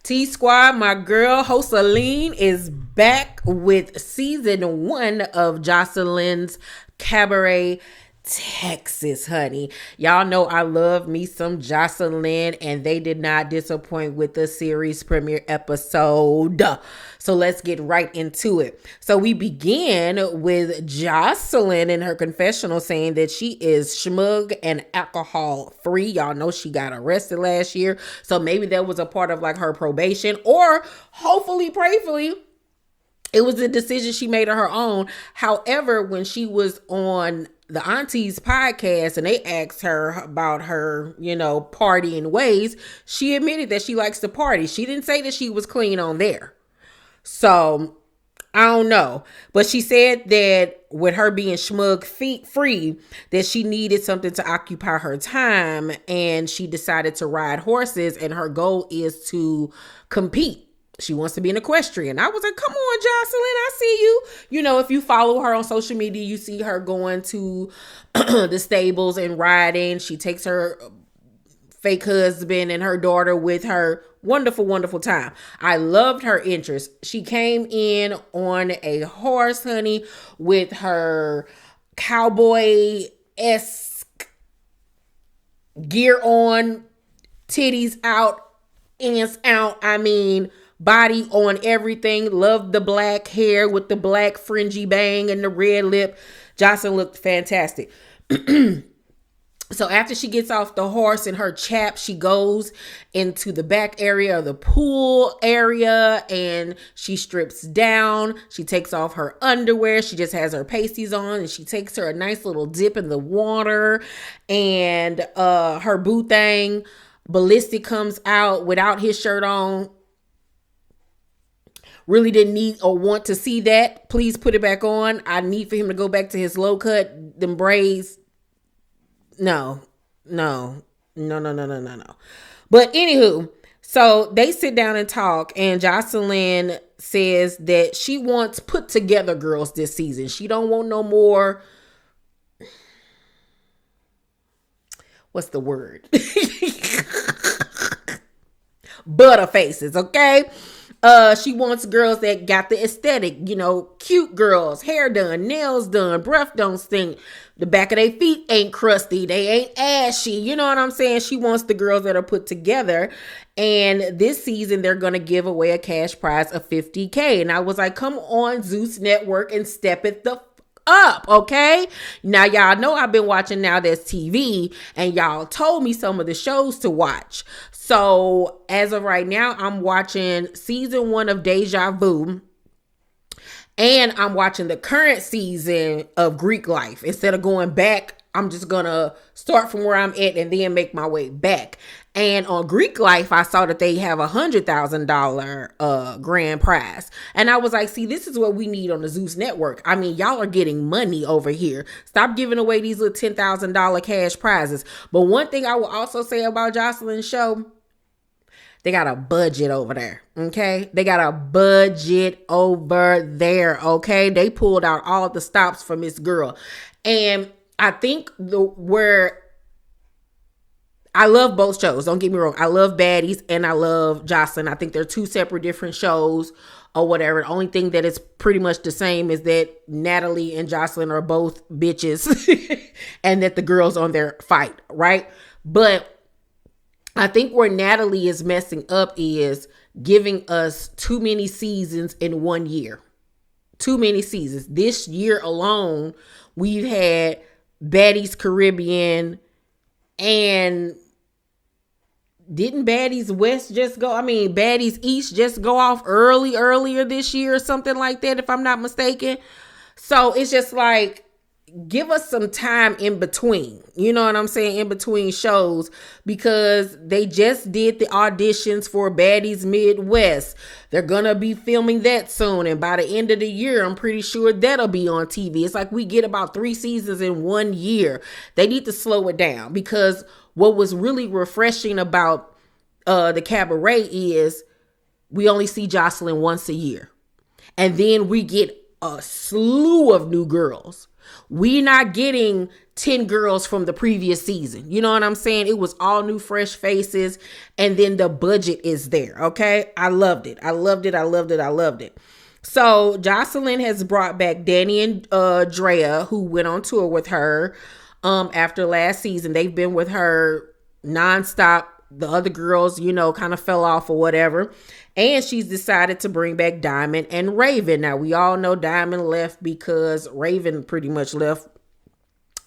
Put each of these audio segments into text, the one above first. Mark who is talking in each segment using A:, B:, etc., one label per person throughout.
A: T Squad, my girl Joseline is back with season 1 of Joseline's Cabaret, Texas, honey. Y'all know I love me some Joseline, and they did not disappoint with the series premiere episode. So let's get right into it. So we begin with Joseline in her confessional saying that she is schmug and alcohol free. Y'all know she got arrested last year. So maybe that was a part of like her probation, or hopefully, prayerfully, it was a decision she made on her own. However, when she was on the Auntie's podcast and they asked her about her, partying ways, she admitted that she likes to party. She didn't say that she was clean on there. So I don't know. But she said that with her being schmug free, that she needed something to occupy her time, and she decided to ride horses, and her goal is to compete. She wants to be an equestrian. I was like, come on, Joseline, I see you. If you follow her on social media, you see her going to the stables and riding. She takes her fake husband and her daughter with her. Wonderful, wonderful time. I loved her interest. She came in on a horse, honey, with her cowboy-esque gear on, titties out, ants out. I mean, body on everything. Loved the black hair with the black fringy bang and the red lip. Joseline looked fantastic. So after she gets off the horse in her chap, she goes into the back area of the pool area and she strips down. She takes off her underwear. She just has her pasties on, and she takes her a nice little dip in the water, and her boo thing, Ballistic, comes out without his shirt on. Really didn't need or want to see that. Please put it back on. I need for him to go back to his low cut, them braids. No. But anywho, so they sit down and talk, and Joseline says that she wants put together girls this season. She don't want no more. What's the word? Butter faces, okay? She wants girls that got the aesthetic, cute girls, hair done, nails done, breath don't stink, the back of their feet ain't crusty, they ain't ashy, you know what I'm saying? She wants the girls that are put together, and this season they're going to give away a cash prize of $50,000. And I was like, come on, Zeus Network, and step it the up, okay? Now, y'all know I've been watching Now That's TV, and y'all told me some of the shows to watch. So as of right now, I'm watching season 1 of Deja Vu, and I'm watching the current season of Greek Life. Instead of going back, I'm just gonna start from where I'm at and then make my way back. And on Greek Life, I saw that they have $100,000 grand prize. And I was like, see, this is what we need on the Zeus Network. I mean, y'all are getting money over here. Stop giving away these little $10,000 cash prizes. But one thing I will also say about Joseline's show, they got a budget over there, okay? They got a budget over there, okay? They pulled out all the stops from this girl. And I think where I love both shows, don't get me wrong. I love Baddies and I love Joseline. I think they're two separate different shows or whatever. The only thing that is pretty much the same is that Natalie and Joseline are both bitches and that the girls on there fight, right? But I think where Natalie is messing up is giving us too many seasons in 1 year. Too many seasons. This year alone, we've had Baddies Caribbean, and didn't Baddies West just go? I mean, Baddies East just go off earlier this year or something like that, if I'm not mistaken. So it's just like, give us some time in between, you know what I'm saying, in between shows, because they just did the auditions for Baddies Midwest. They're gonna be filming that soon, and by the end of the year, I'm pretty sure that'll be on TV. It's like we get about 3 seasons in 1 year. They need to slow it down, because what was really refreshing about the Cabaret is we only see Joseline once a year, and then we get a slew of new girls. We not getting 10 girls from the previous season. You know what I'm saying? It was all new, fresh faces. And then the budget is there. Okay. I loved it. I loved it. I loved it. I loved it. So Joseline has brought back Danny and Drea, who went on tour with her after last season. They've been with her nonstop. The other girls, you know, kind of fell off or whatever. And she's decided to bring back Diamond and Raven. Now, we all know Diamond left because Raven pretty much left.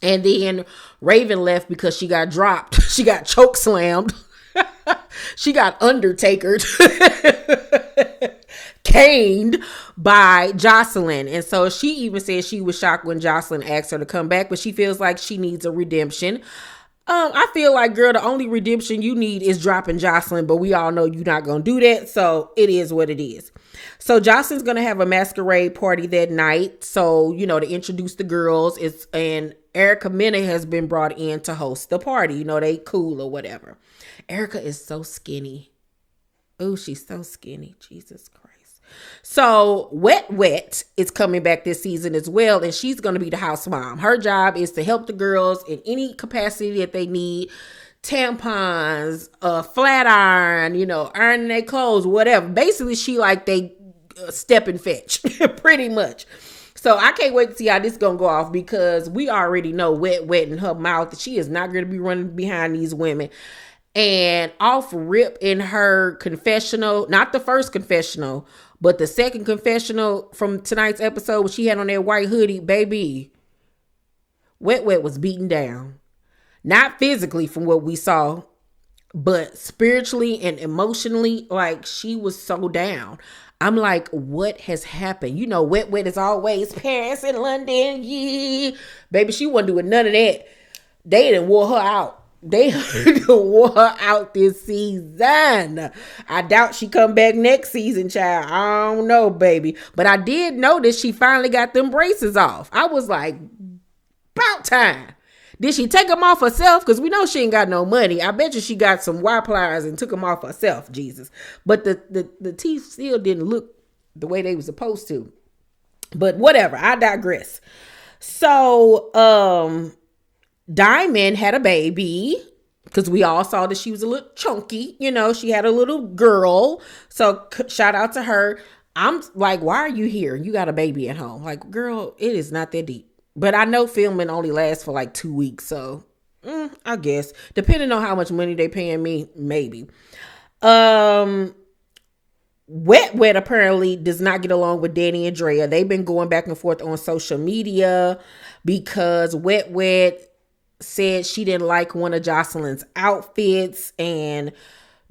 A: And then Raven left because she got dropped. She got choke slammed. She got Undertakered. Caned by Joseline. And so she even said she was shocked when Joseline asked her to come back, but she feels like she needs a redemption. I feel like, girl, the only redemption you need is dropping Joseline, but we all know you're not going to do that. So it is what it is. So Joseline's going to have a masquerade party that night. So, you know, to introduce the girls, and Erica Mena has been brought in to host the party. You know, they cool or whatever. Erica is so skinny. Oh, she's so skinny. Jesus Christ. So Wet Wet is coming back this season as well, and she's going to be the house mom. Her job is to help the girls in any capacity that they need. Tampons, flat iron, you know, ironing their clothes, whatever. Basically, she like they step and fetch, pretty much. So I can't wait to see how this going to go off, because we already know Wet Wet in her mouth that she is not going to be running behind these women. And off rip in her confessional, not the first confessional, but the second confessional from tonight's episode, when she had on that white hoodie, baby, Wet Wet was beaten down. Not physically from what we saw, but spiritually and emotionally, like she was so down. I'm like, what has happened? You know, Wet Wet is always Paris and London. Yeah. Baby, she wasn't doing none of that. They done wore her out. They wore her out this season. I doubt she come back next season, child. I don't know, baby. But I did notice she finally got them braces off. I was like, about time. Did she take them off herself? Because we know she ain't got no money. I bet you she got some wire pliers and took them off herself, Jesus. But the teeth still didn't look the way they were supposed to. But whatever, I digress. So, Diamond had a baby, because we all saw that she was a little chunky. You know, she had a little girl. So shout out to her. I'm like, why are you here? You got a baby at home. Like, girl, it is not that deep. But I know filming only lasts for like 2 weeks. So I guess, depending on how much money they paying me, maybe. Wet Wet apparently does not get along with Danny and Drea. They've been going back and forth on social media because Wet Wet said she didn't like one of Joseline's outfits, and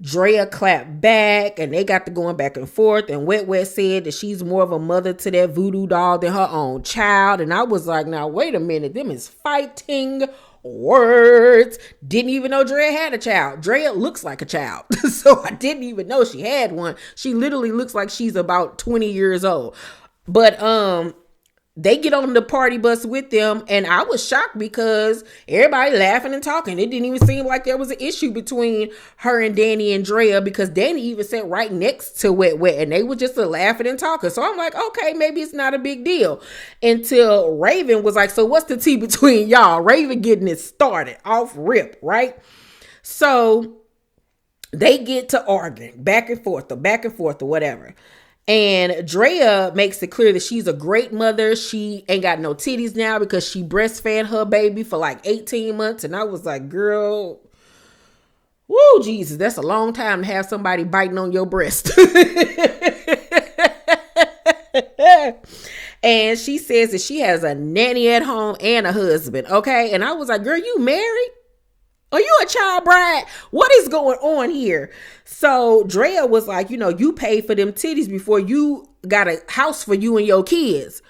A: Drea clapped back, and they got to going back and forth. And Wet Wet said that she's more of a mother to that voodoo doll than her own child. And I was like, now wait a minute, them is fighting words. Didn't even know Drea had a child. Drea looks like a child. So I didn't even know she had one. She literally looks like she's about 20 years old. But they get on the party bus with them, and I was shocked because everybody laughing and talking. It didn't even seem like there was an issue between her and Danny and Drea, because Danny even sat right next to Wet Wet, and they were just laughing and talking. So I'm like, okay, maybe it's not a big deal. Until Raven was like, so what's the tea between y'all? Raven getting it started off rip, right? So they get to arguing back and forth or whatever. And Drea makes it clear that she's a great mother. She ain't got no titties now because she breastfed her baby for like 18 months. And I was like, girl, woo, Jesus, that's a long time to have somebody biting on your breast. And she says that she has a nanny at home and a husband. Okay. And I was like, girl, you married? Are you a child bride? What is going on here? So Drea was like, you know, you paid for them titties before you got a house for you and your kids.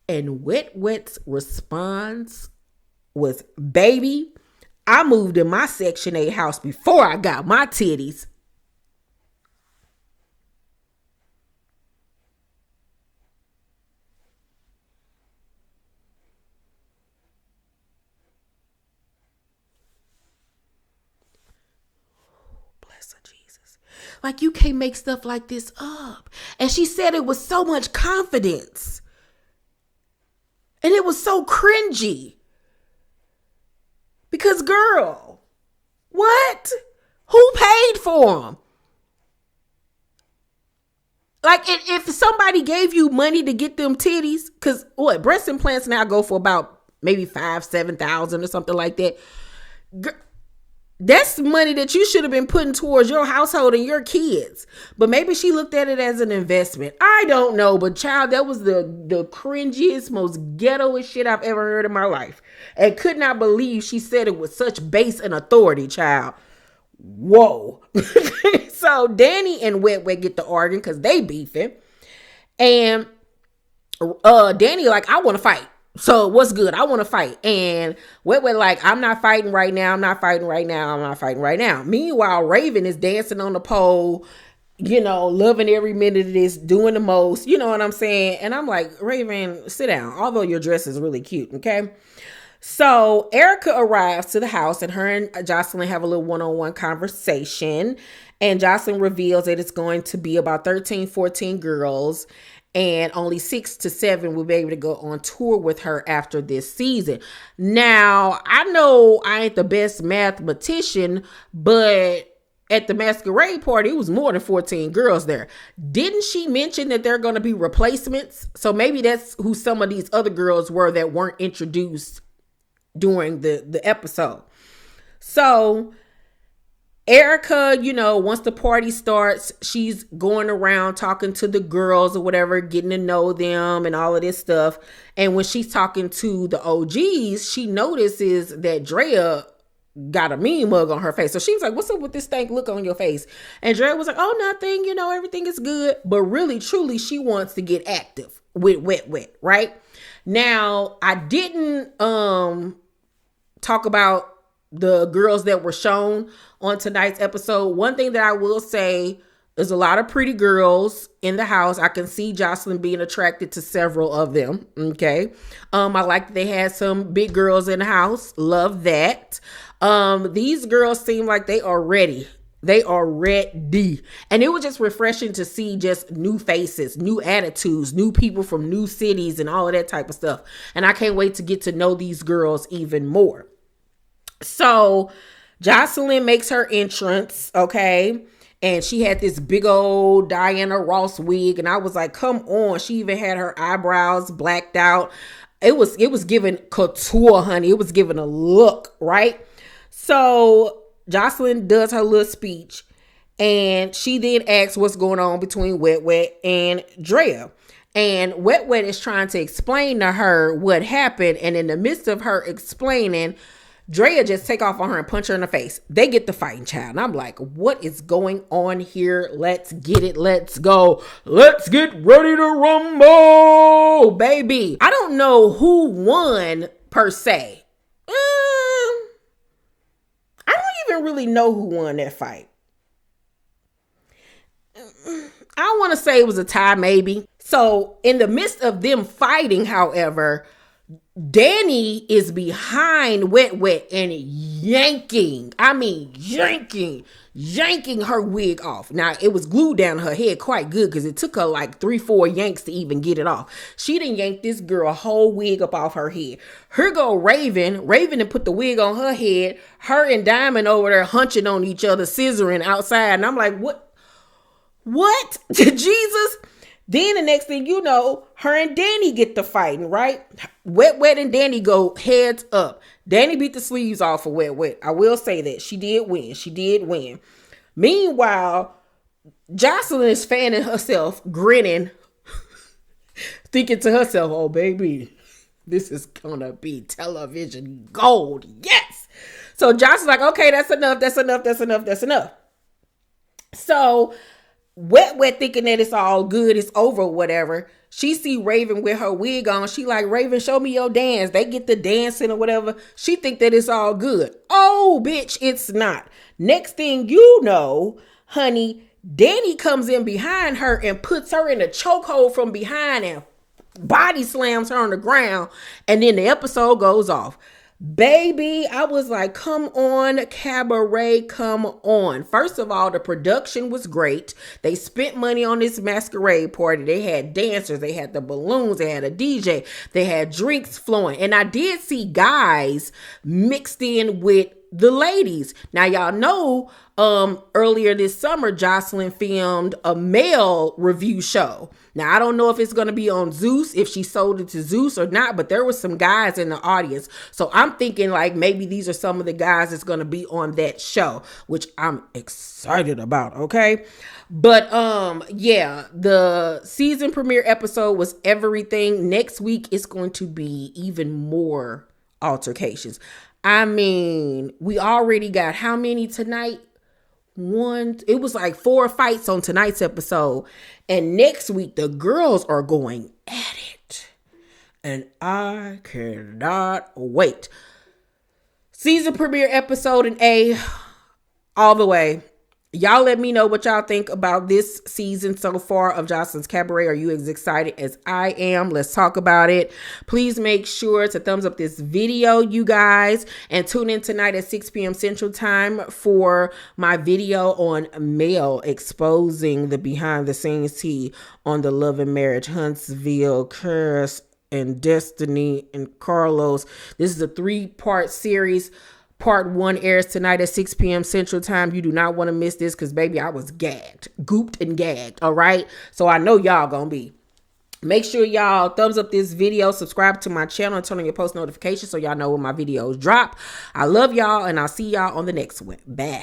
A: And Wet Wet's response was, baby, I moved in my Section 8 house before I got my titties. Like, you can't make stuff like this up. And she said it with so much confidence. And it was so cringy. Because, girl, what? Who paid for them? Like, if somebody gave you money to get them titties, because breast implants now go for about maybe $5,000-$7,000 or something like that. That's money that you should have been putting towards your household and your kids. But maybe she looked at it as an investment. I don't know. But child, that was the cringiest, most ghettoest shit I've ever heard in my life. And could not believe she said it with such bass and authority, child. Whoa. So Danny and Wet Wet get to arguing because they beefing. And Danny like, I want to fight. So what's good? I want to fight. And Wet Wet like, I'm not fighting right now. I'm not fighting right now. I'm not fighting right now. Meanwhile, Raven is dancing on the pole, loving every minute of this, doing the most. You know what I'm saying? And I'm like, Raven, sit down. Although your dress is really cute, okay? So Erica arrives to the house and her and Joseline have a little one-on-one conversation. And Joseline reveals that it's going to be about 13, 14 girls. And only 6 to 7 will be able to go on tour with her after this season. Now, I know I ain't the best mathematician, but at the masquerade party, it was more than 14 girls there. Didn't she mention that there are going to be replacements? So maybe that's who some of these other girls were that weren't introduced during the episode. So Erica, once the party starts, she's going around talking to the girls or whatever, getting to know them and all of this stuff. And when she's talking to the OGs, she notices that Drea got a mean mug on her face. So she was like, what's up with this stank look on your face? And Drea was like, oh, nothing, everything is good. But really, truly, she wants to get active with Wet Wet, right? Now, I didn't talk about the girls that were shown on tonight's episode. One thing that I will say is a lot of pretty girls in the house. I can see Joseline being attracted to several of them. Okay. I like that they had some big girls in the house. Love that. These girls seem like they are ready. They are ready. And it was just refreshing to see just new faces, new attitudes, new people from new cities and all of that type of stuff. And I can't wait to get to know these girls even more. So Joseline makes her entrance, okay? And she had this big old Diana Ross wig. And I was like, come on. She even had her eyebrows blacked out. It was giving couture, honey. It was giving a look, right? So Joseline does her little speech. And she then asks what's going on between Wet Wet and Drea. And Wet Wet is trying to explain to her what happened. And in the midst of her explaining, Drea just take off on her and punch her in the face. They get the fighting, child. And I'm like, what is going on here? Let's get it. Let's go. Let's get ready to rumble, baby. I don't know who won per se. I don't even really know who won that fight. I want to say it was a tie, maybe. So in the midst of them fighting, however, Danny is behind Wet Wet and yanking her wig off. Now, it was glued down her head quite good because it took her like 3-4 yanks to even get it off. She done yanked this girl a whole wig up off her head. Here go Raven. Raven done put the wig on her head. Her and Diamond over there hunching on each other, scissoring outside. And I'm like, what? Jesus? Then the next thing you know, her and Danny get to fighting, right? Wet Wet and Danny go heads up. Danny beat the sleeves off of Wet Wet. I will say that. She did win. Meanwhile, Joseline is fanning herself, grinning, thinking to herself, oh, baby, this is gonna be television gold. Yes. So Joseline's like, okay, that's enough. So Wet Wet thinking that it's all good, it's over, whatever. She see Raven with her wig on. She like, Raven, show me your dance. They get the dancing or whatever. She think that it's all good. Oh, bitch, it's not. Next thing you know, honey, Danny comes in behind her and puts her in a chokehold from behind and body slams her on the ground. And then the episode goes off. Baby, I was like, come on, Cabaret, come on. First of all, the production was great. They spent money on this masquerade party. They had dancers, they had the balloons, they had a DJ, they had drinks flowing. And I did see guys mixed in with the ladies. Now, y'all know earlier this summer, Joseline filmed a male review show. Now, I don't know if it's going to be on Zeus, if she sold it to Zeus or not, but there was some guys in the audience. So I'm thinking like maybe these are some of the guys that's going to be on that show, which I'm excited about, okay? But yeah, the season premiere episode was everything. Next week it's going to be even more altercations. I mean, we already got how many tonight? It was like 4 fights on tonight's episode. And next week, the girls are going at it. And I cannot wait. Season premiere episode in A, all the way. Y'all let me know what y'all think about this season so far of Joseline's Cabaret. Are you as excited as I am? Let's talk about it. Please make sure to thumbs up this video, you guys, and tune in tonight at 6 p.m. Central Time for my video on Mel exposing the behind the scenes tea on the Love and Marriage Huntsville curse and Destiny and Carlos. This is a 3-part series. Part 1 airs tonight at 6 p.m. Central Time. You do not want to miss this because, baby, I was gagged, gooped and gagged, all right? So I know y'all gonna be. Make sure y'all thumbs up this video, subscribe to my channel, and turn on your post notifications so y'all know when my videos drop. I love y'all, and I'll see y'all on the next one. Bye.